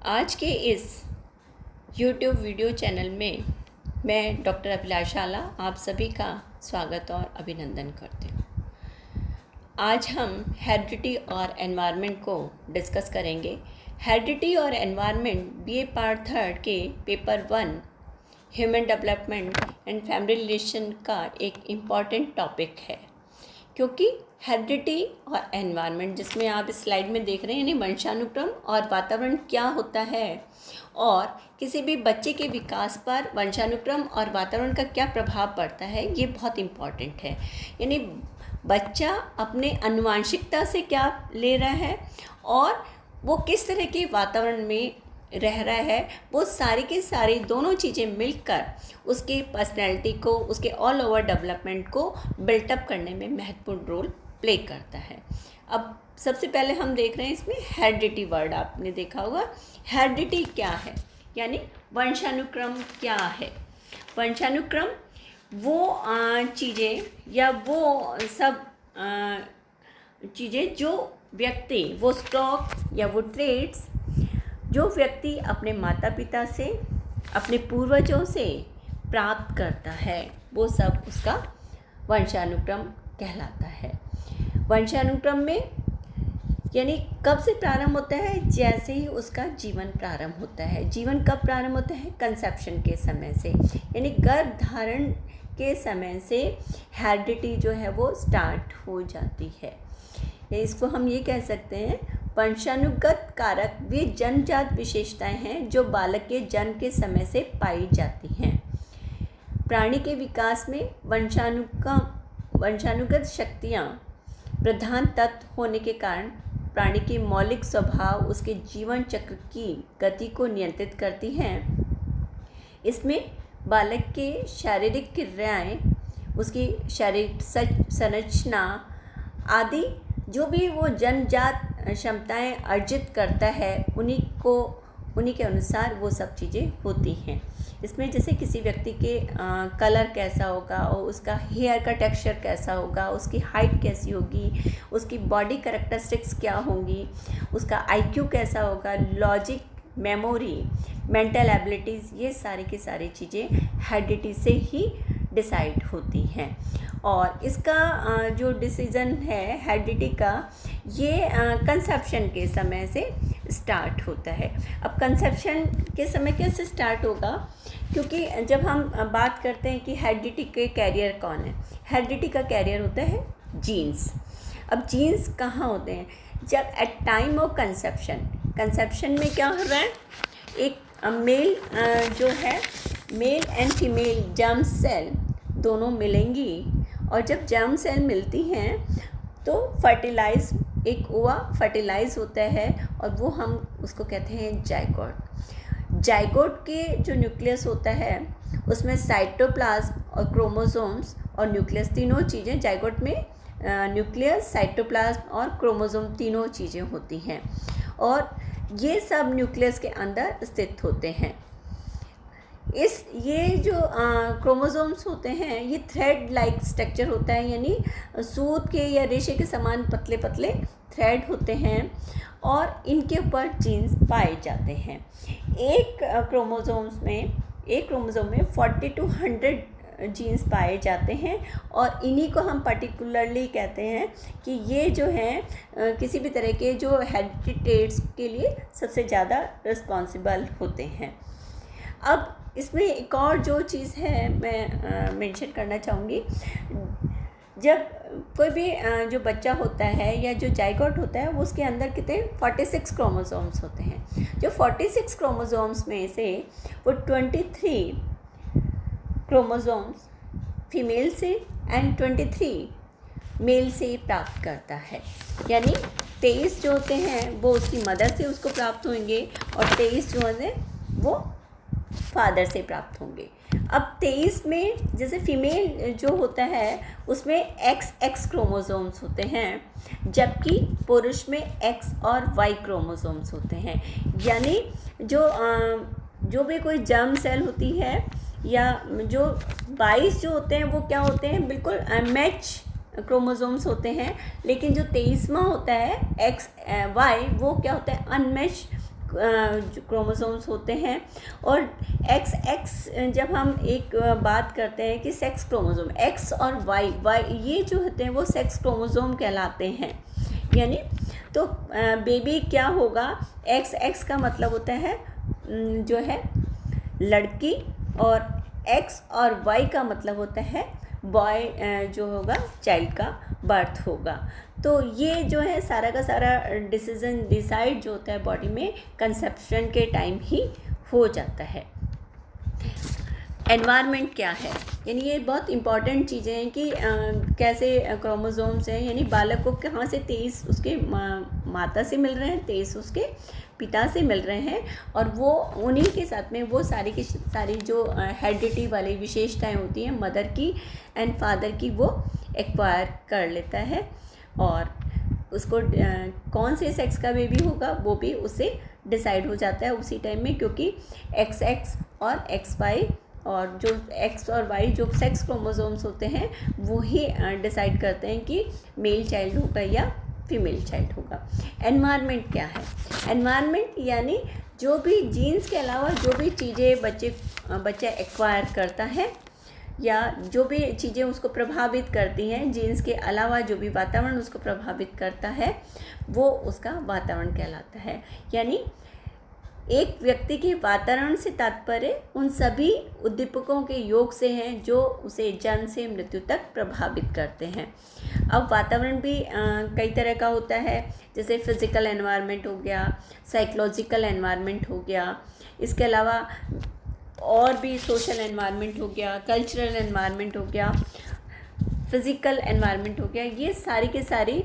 आज के इस YouTube वीडियो चैनल में मैं डॉक्टर अभिलाषा आला आप सभी का स्वागत और अभिनंदन करती हूँ। आज हम हेरिडिटी और एनवायरनमेंट को डिस्कस करेंगे। हेरिडिटी और एनवायरनमेंट BA पार्ट 3 के paper 1 human development and family relation का एक इम्पॉर्टेंट टॉपिक है, क्योंकि हेरिडिटी और एनवायरनमेंट, जिसमें आप इस स्लाइड में देख रहे हैं, यानी वंशानुक्रम और वातावरण क्या होता है और किसी भी बच्चे के विकास पर वंशानुक्रम और वातावरण का क्या प्रभाव पड़ता है, ये बहुत इम्पॉर्टेंट है। यानी बच्चा अपने आनुवंशिकता से क्या ले रहा है और वो किस तरह के वातावरण में रह रहा है, वो सारी की सारी दोनों चीज़ें मिलकर उसके पर्सनैलिटी को, उसके ऑल ओवर डेवलपमेंट को बिल्टअप करने में महत्वपूर्ण रोल प्ले करता है। अब सबसे पहले हम देख रहे हैं इसमें हेरिडिटी वर्ड, आपने देखा होगा। हेरिडिटी क्या है, यानी वंशानुक्रम क्या है। वंशानुक्रम वो चीज़ें या वो सब चीज़ें जो व्यक्ति, वो स्टॉक या वो ट्रेड्स जो व्यक्ति अपने माता पिता से, अपने पूर्वजों से प्राप्त करता है, वो सब उसका वंशानुक्रम कहलाता है। वंशानुक्रम में यानी कब से प्रारंभ होता है, जैसे ही उसका जीवन प्रारंभ होता है। जीवन कब प्रारंभ होता है? कंसेप्शन के समय से, यानी गर्भ धारण के समय से हेरिडिटी जो है वो स्टार्ट हो जाती है। इसको हम ये कह सकते हैं, वंशानुगत कारक वे जन्मजात विशेषताएं हैं जो बालक के जन्म के समय से पाई जाती हैं। प्राणी के विकास में वंशानुगत शक्तियाँ प्रधान तत्व होने के कारण प्राणी के मौलिक स्वभाव उसके जीवन चक्र की गति को नियंत्रित करती हैं। इसमें बालक के शारीरिक क्रियाएँ, उसकी शारीरिक संरचना आदि जो भी वो जन्मजात क्षमताएं अर्जित करता है, उन्हीं के अनुसार वो सब चीज़ें होती हैं। इसमें जैसे किसी व्यक्ति के कलर कैसा होगा और उसका हेयर का टेक्सचर कैसा होगा, उसकी हाइट कैसी होगी, उसकी बॉडी कैरेक्टरिस्टिक्स क्या होंगी, उसका IQ कैसा होगा, लॉजिक, मेमोरी, मेंटल एबिलिटीज़, ये सारी की सारी चीज़ें हेरिडिटी से ही डिसाइड होती हैं। और इसका जो डिसीज़न है हेरिडिटी का, ये कंसेप्शन के समय से स्टार्ट होता है। अब कंसेप्शन के समय कैसे स्टार्ट होगा, क्योंकि जब हम बात करते हैं कि हेरिडिटी के कैरियर कौन है, हेरिडिटी का कैरियर होता है जीन्स। अब जीन्स कहाँ होते हैं? जब एट टाइम ऑफ कंसेप्शन में क्या हो रहा है, एक मेल जो है, male and female germ cell दोनों मिलेंगी, और जब जर्म सेल मिलती हैं तो एक ओवा फर्टिलाइज होता है और वो हम उसको कहते हैं जाइगोट। जाइगोट के जो न्यूक्लियस होता है उसमें साइटोप्लाज्म और क्रोमोसोम्स और न्यूक्लियस तीनों चीज़ें, जाइगोट में न्यूक्लियस, साइटोप्लाज्म और क्रोमोसोम तीनों चीज़ें होती हैं, और ये सब न्यूक्लियस के अंदर स्थित होते हैं। ये जो क्रोमोसोम्स होते हैं, ये थ्रेड लाइक स्ट्रक्चर होता है, यानी सूत के या रेशे के समान पतले पतले थ्रेड होते हैं, और इनके ऊपर जीन्स पाए जाते हैं। एक क्रोमोसोम में 40 to 100 जीन्स पाए जाते हैं, और इन्हीं को हम पर्टिकुलरली कहते हैं कि ये जो हैं किसी भी तरह के जो हेरिडिटेट्स के लिए सबसे ज़्यादा रिस्पॉन्सिबल होते हैं। अब इसमें एक और जो चीज़ है मैं मेंशन करना चाहूँगी, जब कोई भी जो बच्चा होता है या जो जाइगोट होता है, वो उसके अंदर कितने 46 क्रोमोसोम्स होते हैं। जो 46 क्रोमोसोम्स में से वो 23 क्रोमोसोम्स फीमेल से एंड 23 मेल से प्राप्त करता है, यानी 23 जो होते हैं वो उसकी मदर से उसको प्राप्त होंगे, और 23 जो है वो फादर से प्राप्त होंगे। अब 23 में जैसे फीमेल जो होता है उसमें XX क्रोमोसोम्स होते हैं, जबकि पुरुष में X और Y क्रोमोसोम्स होते हैं। यानी जो भी कोई जर्म सेल होती है, या जो 22 जो होते हैं वो क्या होते हैं, बिल्कुल मैच क्रोमोसोम्स होते हैं, लेकिन जो 23वां होता है XY, वो क्या होता है, अनमैच जो क्रोमोसोम्स होते हैं। और XX जब हम एक बात करते हैं कि सेक्स क्रोमोसोम X और Y ये जो होते हैं वो सेक्स क्रोमोसोम कहलाते हैं। यानी तो बेबी क्या होगा, XX का मतलब होता है जो है लड़की, और X और Y का मतलब होता है बॉय जो होगा चाइल्ड का बर्थ होगा। तो ये जो है सारा का सारा डिसाइड जो होता है बॉडी में कंसेप्शन के टाइम ही हो जाता है। एनवायरनमेंट क्या है, यानी ये बहुत इंपॉर्टेंट चीज़ें हैं कि कैसे क्रोमोसोम्स हैं, यानी बालक को कहाँ से 23 उसके माता से मिल रहे हैं, 23 उसके पिता से मिल रहे हैं, और वो उन्हीं के साथ में वो सारी की सारी जो हेरिडिटी वाली विशेषताएं होती हैं मदर की एंड फादर की वो एक्वायर कर लेता है। और उसको कौन से सेक्स का बेबी होगा वो भी उससे डिसाइड हो जाता है उसी टाइम में, क्योंकि XX और XY और जो X और Y जो सेक्स क्रोमोसोम्स होते हैं वो ही डिसाइड करते हैं कि मेल चाइल्ड होगा या फीमेल चाइल्ड होगा। एनवायरनमेंट क्या है, एनवायरनमेंट यानी जो भी जीन्स के अलावा जो भी चीज़ें बच्चा एक्वायर करता है या जो भी चीज़ें उसको प्रभावित करती हैं, जीन्स के अलावा जो भी वातावरण उसको प्रभावित करता है वो उसका वातावरण कहलाता है। यानी एक व्यक्ति के वातावरण से तात्पर्य उन सभी उद्दीपकों के योग से हैं जो उसे जन्म से मृत्यु तक प्रभावित करते हैं। अब वातावरण भी कई तरह का होता है, जैसे फिज़िकल एनवायरनमेंट हो गया, साइकोलॉजिकल एनवायरनमेंट हो गया, इसके अलावा और भी सोशल एनवायरनमेंट हो गया, कल्चरल एनवायरनमेंट हो गया, फिज़िकल एनवायरनमेंट हो गया। ये सारी के सारी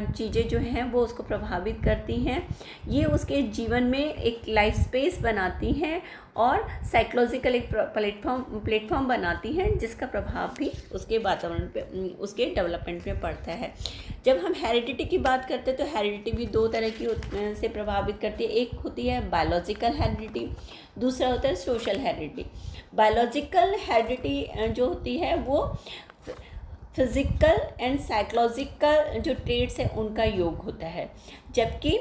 चीज़ें जो हैं वो उसको प्रभावित करती हैं। ये उसके जीवन में एक लाइफ स्पेस बनाती हैं और साइकोलॉजिकल एक प्लेटफॉर्म बनाती हैं जिसका प्रभाव भी उसके वातावरण पे, उसके डेवलपमेंट में पड़ता है। जब हम हेरिडिटी की बात करते हैं तो हेरिडिटी भी दो तरह की से प्रभावित करती है। एक होती है बायोलॉजिकल हेरिडिटी, दूसरा होता है सोशल हेरिडिटी। बायोलॉजिकल हेरिडिटी जो होती है वो फिज़िकल एंड साइकोलॉजिकल जो ट्रेड्स हैं उनका योग होता है, जबकि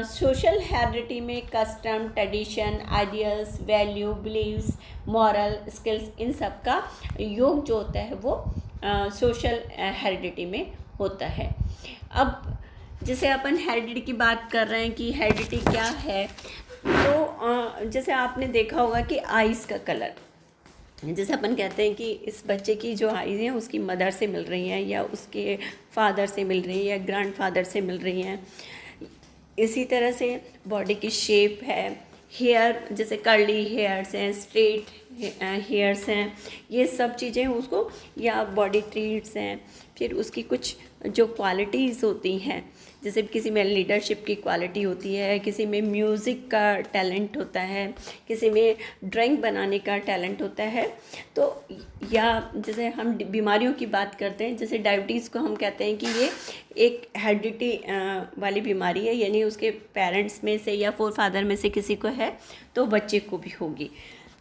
सोशल हेरिडिटी में custom, tradition, ideals, value, beliefs, moral, skills, इन सब का योग जो होता है वो सोशल हेरिडिटी में होता है। अब जैसे अपन हेरिडिटी की बात कर रहे हैं कि हेरिडिटी क्या है, तो जैसे आपने देखा होगा कि आइज़ का कलर, जैसे अपन कहते हैं कि इस बच्चे की जो आईज़ हैं उसकी मदर से मिल रही हैं या उसके फादर से मिल रही हैं या ग्रैंडफादर से मिल रही हैं। इसी तरह से बॉडी की शेप है, हेयर जैसे कर्ली हेयर्स हैं, स्ट्रेट हेयर्स हैं, ये सब चीज़ें उसको, या बॉडी ट्रीट्स हैं। फिर उसकी कुछ जो क्वालिटीज़ होती हैं, जैसे किसी में लीडरशिप की क्वालिटी होती है, किसी में म्यूज़िक का टैलेंट होता है, किसी में ड्राइंग बनाने का टैलेंट होता है। तो या जैसे हम बीमारियों की बात करते हैं, जैसे डायबिटीज़ को हम कहते हैं कि ये एक हेरिडिटी वाली बीमारी है, यानी उसके पेरेंट्स में से या फोर फादर में से किसी को है तो बच्चे को भी होगी।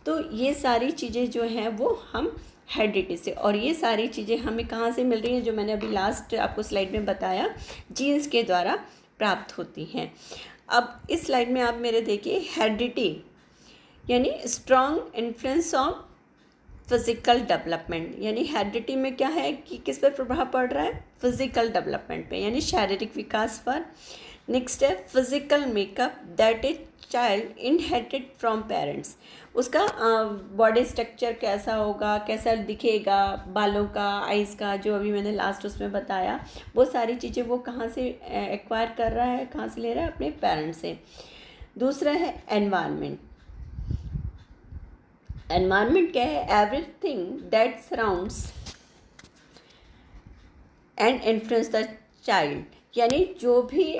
तो ये सारी चीज़ें जो हैं वो हम हेरिडिटी से, और ये सारी चीज़ें हमें कहाँ से मिल रही हैं, जो मैंने अभी लास्ट आपको स्लाइड में बताया, जीन्स के द्वारा प्राप्त होती हैं। अब इस स्लाइड में आप मेरे देखिए, हेरिडिटी यानी strong influence of physical development, यानी हेरिडिटी में क्या है कि किस पर प्रभाव पड़ रहा है, फिज़िकल डेवलपमेंट पे, यानी शारीरिक विकास पर। नेक्स्ट है physical makeup that is child inherited from parents, उसका बॉडी स्ट्रक्चर कैसा होगा, कैसा दिखेगा, बालों का, आइज़ का, जो अभी मैंने लास्ट उसमें बताया, वो सारी चीज़ें वो कहाँ से एक्वायर कर रहा है, कहाँ से ले रहा है, अपने पेरेंट्स से। दूसरा है एनवायरनमेंट। एनवायरनमेंट क्या है, everything that surrounds and influence the child, यानी जो भी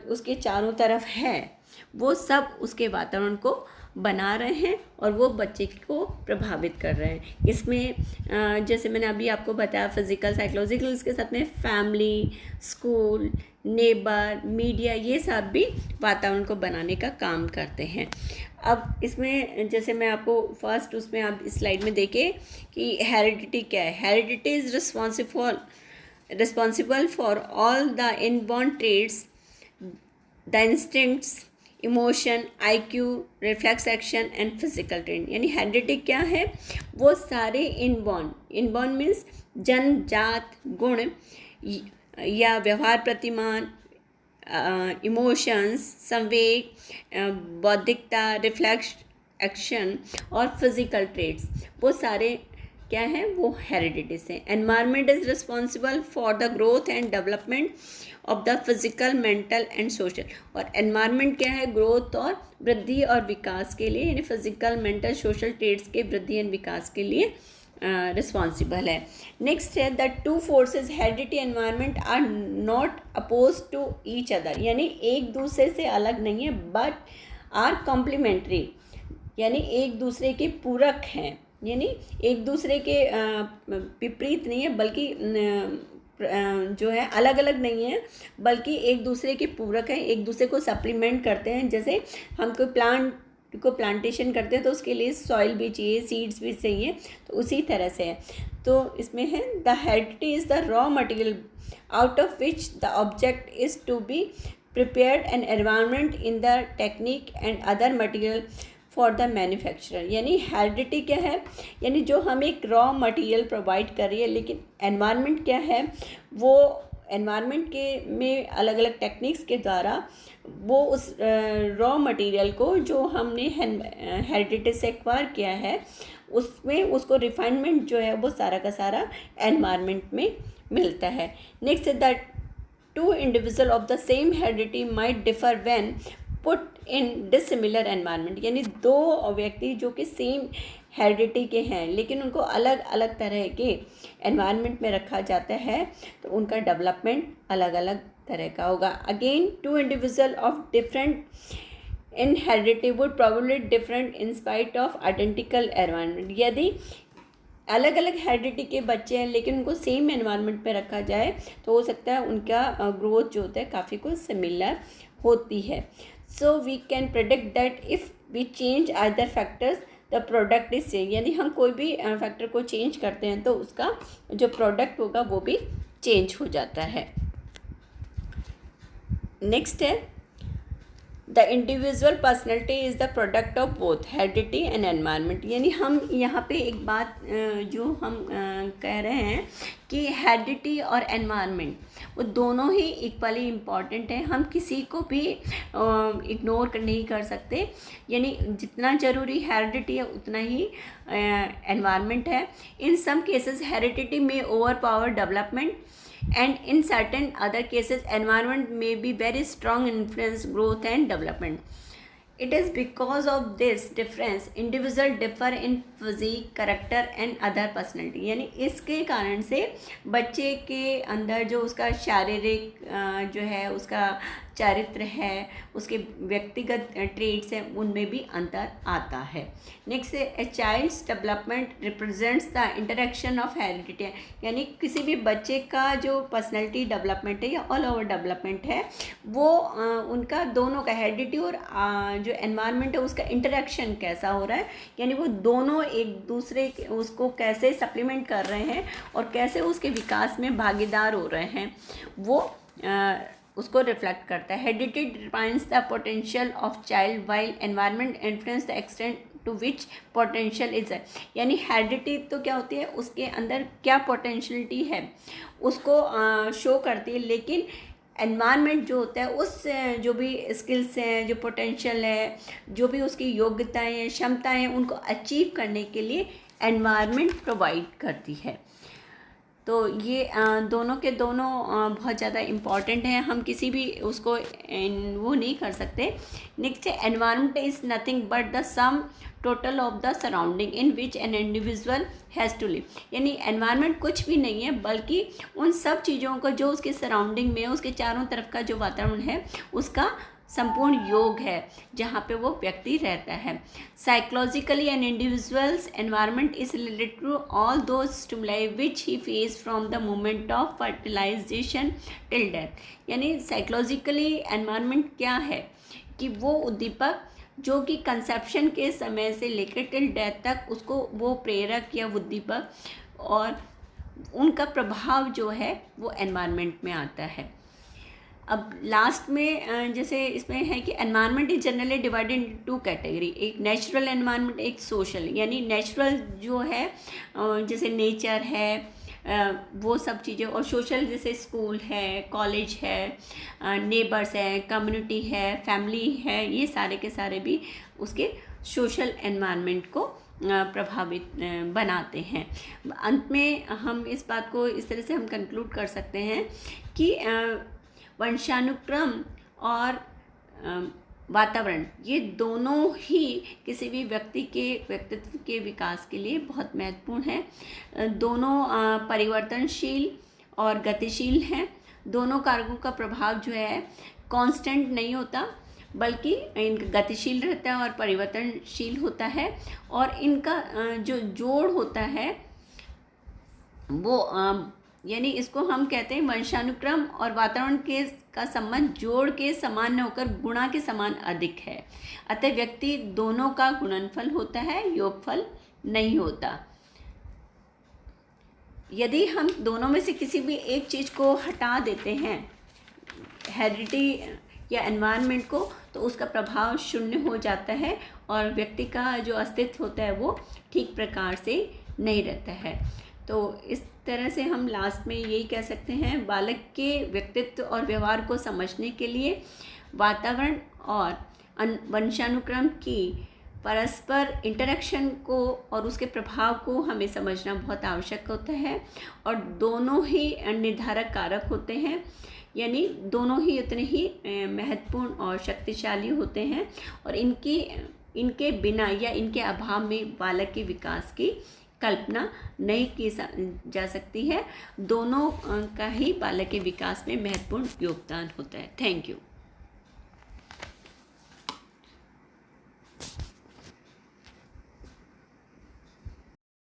उसके चारों तरफ है वो सब उसके वातावरण को बना रहे हैं और वो बच्चे को प्रभावित कर रहे हैं। इसमें जैसे मैंने अभी आपको बताया फिज़िकल, साइकोलॉजिकल, इसके साथ में फैमिली, स्कूल, नेबर, मीडिया, ये सब भी वातावरण को बनाने का काम करते हैं। अब इसमें जैसे मैं आपको फर्स्ट उसमें आप इस स्लाइड में देखें कि हेरिडिटी क्या है। Heredity is responsible for all the inborn traits, the instincts, emotion, IQ, reflex action and physical train. यानी हेरिडिटी क्या है? वो सारे इनबॉर्न मीन्स जन्मजात गुण या व्यवहार प्रतिमान, इमोशंस, संवेग, बौद्धिकता, रिफ्लेक्स एक्शन और फिजिकल ट्रेट्स, वो सारे क्या हैं? वो हेरिडिटी से। Environment is responsible for the growth and development of the physical, mental and social. और एनवायरनमेंट क्या है? ग्रोथ और वृद्धि और विकास के लिए, यानी फिजिकल, मेंटल, सोशल ट्रेट्स के वृद्धि एंड विकास के लिए रिस्पॉन्सिबल है। नेक्स्ट है the two forces heredity environment are not oppose to each other. यानी एक दूसरे से अलग नहीं है, बट आर कॉम्प्लीमेंट्री, यानी एक दूसरे के पूरक हैं। यानी एक दूसरे के विपरीत नहीं है, बल्कि जो है अलग अलग नहीं है, बल्कि एक दूसरे के पूरक हैं, एक दूसरे को सप्लीमेंट करते हैं। जैसे हम कोई प्लांट को प्लांटेशन करते हैं तो उसके लिए सॉइल भी चाहिए, सीड्स भी चाहिए, तो उसी तरह से है। तो इसमें है the heredity is the raw material out of which the object is to be prepared an environment in the technique and other material for the manufacturer. यानी हेरिडिटी क्या है? यानी जो हमें एक रॉ मटेरियल प्रोवाइड कर रही है, लेकिन एनवायरनमेंट क्या है? वो एनवायरनमेंट के में अलग अलग टेक्निक्स के द्वारा वो उस रॉ मटेरियल को जो हमने हेरिडिटी से एक्वायर किया है, उसमें उसको रिफाइनमेंट जो है वो सारा का सारा एनवायरनमेंट में मिलता है। Next the two individual of the same heredity might differ when put in dissimilar environment. यानी दो व्यक्ति जो कि सेम हेरिडिटी के हैं, लेकिन उनको अलग अलग तरह के एनवायरनमेंट में रखा जाता है, तो उनका डेवलपमेंट अलग अलग तरह का होगा। Again two individual of different in heredity would probably different in spite of identical environment. यदि अलग अलग हेरिडिटी के बच्चे हैं लेकिन उनको सेम एनवायरनमेंट में रखा जाए, तो हो सकता है उनका ग्रोथ जो होता है काफ़ी कुछ सिमिलर होती है। So we can predict that if we change other factors the product is change. यानी हम कोई भी फैक्टर को चेंज करते हैं तो उसका जो प्रोडक्ट होगा वो भी चेंज हो जाता है। नेक्स्ट है the individual personality is the product of both heredity and environment. यानी हम यहाँ पे एक बात जो हम कह रहे हैं कि हेरिडिटी और एनवायरनमेंट वो दोनों ही इक्वली इम्पॉर्टेंट हैं, हम किसी को भी इग्नोर नहीं कर सकते। यानी जितना ज़रूरी हेरिडिटी है उतना ही एनवायरनमेंट है। इन सम केसेस हेरिडिटी में over power development and in certain other cases environment may be very strong influence growth and development. It is because of this difference individual differ in physique, character and other personality। यानी इसके कारण से बच्चे के अंदर जो उसका शारीरिक जो है उसका चारित्र है, उसके व्यक्तिगत ट्रेट्स हैं, उनमें भी अंतर आता है। नेक्स्ट है a child's development represents the interaction of heredity. यानी किसी भी बच्चे का जो पर्सनैलिटी डेवलपमेंट है या ऑल ओवर डेवलपमेंट है, वो उनका दोनों का हेरिडिटी और जो एनवायरनमेंट है उसका इंटरेक्शन कैसा हो रहा है, यानी वो दोनों एक दूसरे उसको कैसे सप्लीमेंट कर रहे हैं और कैसे उसके विकास में भागीदार हो रहे हैं, वो उसको रिफ्लेक्ट करता है। Heredity defines the potential of child while environment influence the extent to which potential is. यानी हेरिडिटी तो क्या होती है, उसके अंदर क्या पोटेंशियलिटी है उसको शो करती है, लेकिन एनवायरनमेंट जो होता है उस जो भी स्किल्स हैं, जो पोटेंशियल है, जो भी उसकी योग्यताएं हैं, क्षमताएं हैं, उनको अचीव करने के लिए एनवायरनमेंट प्रोवाइड करती है। तो ये दोनों के दोनों बहुत ज़्यादा इम्पॉर्टेंट हैं, हम किसी भी उसको वो नहीं कर सकते। नेक्स्ट है environment is nothing but the sum total of the surrounding in which an individual has to live. यानी एनवायरनमेंट कुछ भी नहीं है बल्कि उन सब चीज़ों को जो उसके सराउंडिंग में, उसके चारों तरफ का जो वातावरण है उसका संपूर्ण योग है जहाँ पे वो व्यक्ति रहता है। Psychologically an individual's environment is related to all those stimuli which he face from the moment of fertilisation till death. यानी साइकोलॉजिकली एनवायरनमेंट क्या है कि वो उद्दीपक जो कि कंसेप्शन के समय से लेकर टिल डेथ तक उसको वो प्रेरक या उद्दीपक और उनका प्रभाव जो है वो एनवायरनमेंट में आता है। अब लास्ट में जैसे इसमें है कि environment is generally divided in two category, एक नेचुरल एनवायरनमेंट, एक सोशल। यानी नेचुरल जो है जैसे नेचर है वो सब चीज़ें, और सोशल जैसे स्कूल है, कॉलेज है, नेबर्स है, कम्युनिटी है, फैमिली है, ये सारे के सारे भी उसके सोशल एनवायरनमेंट को प्रभावित बनाते हैं। अंत में हम इस बात को इस तरह से हम कंक्लूड कर सकते हैं कि वंशानुक्रम और वातावरण ये दोनों ही किसी भी व्यक्ति के व्यक्तित्व के विकास के लिए बहुत महत्वपूर्ण है। दोनों परिवर्तनशील और गतिशील हैं। दोनों कारकों का प्रभाव जो है कांस्टेंट नहीं होता, बल्कि इनका गतिशील रहता है और परिवर्तनशील होता है। और इनका जो जोड़ होता है वो यानी इसको हम कहते हैं वंशानुक्रम और वातावरण के का संबंध जोड़ के समान न होकर गुणा के समान अधिक है। अतः व्यक्ति दोनों का गुणनफल होता है, योगफल नहीं होता। यदि हम दोनों में से किसी भी एक चीज़ को हटा देते हैं, हेरिडिटी या एनवायरनमेंट को, तो उसका प्रभाव शून्य हो जाता है और व्यक्ति का जो अस्तित्व होता है वो ठीक प्रकार से नहीं रहता है। तो इस तरह से हम लास्ट में यही कह सकते हैं, बालक के व्यक्तित्व और व्यवहार को समझने के लिए वातावरण और वंशानुक्रम की परस्पर इंटरेक्शन को और उसके प्रभाव को हमें समझना बहुत आवश्यक होता है। और दोनों ही निर्धारक कारक होते हैं, यानी दोनों ही उतने ही महत्वपूर्ण और शक्तिशाली होते हैं, और इनके बिना या इनके अभाव में बालक के विकास की कल्पना नहीं की जा सकती है। दोनों का ही बालक के विकास में महत्वपूर्ण योगदान होता है। Thank you.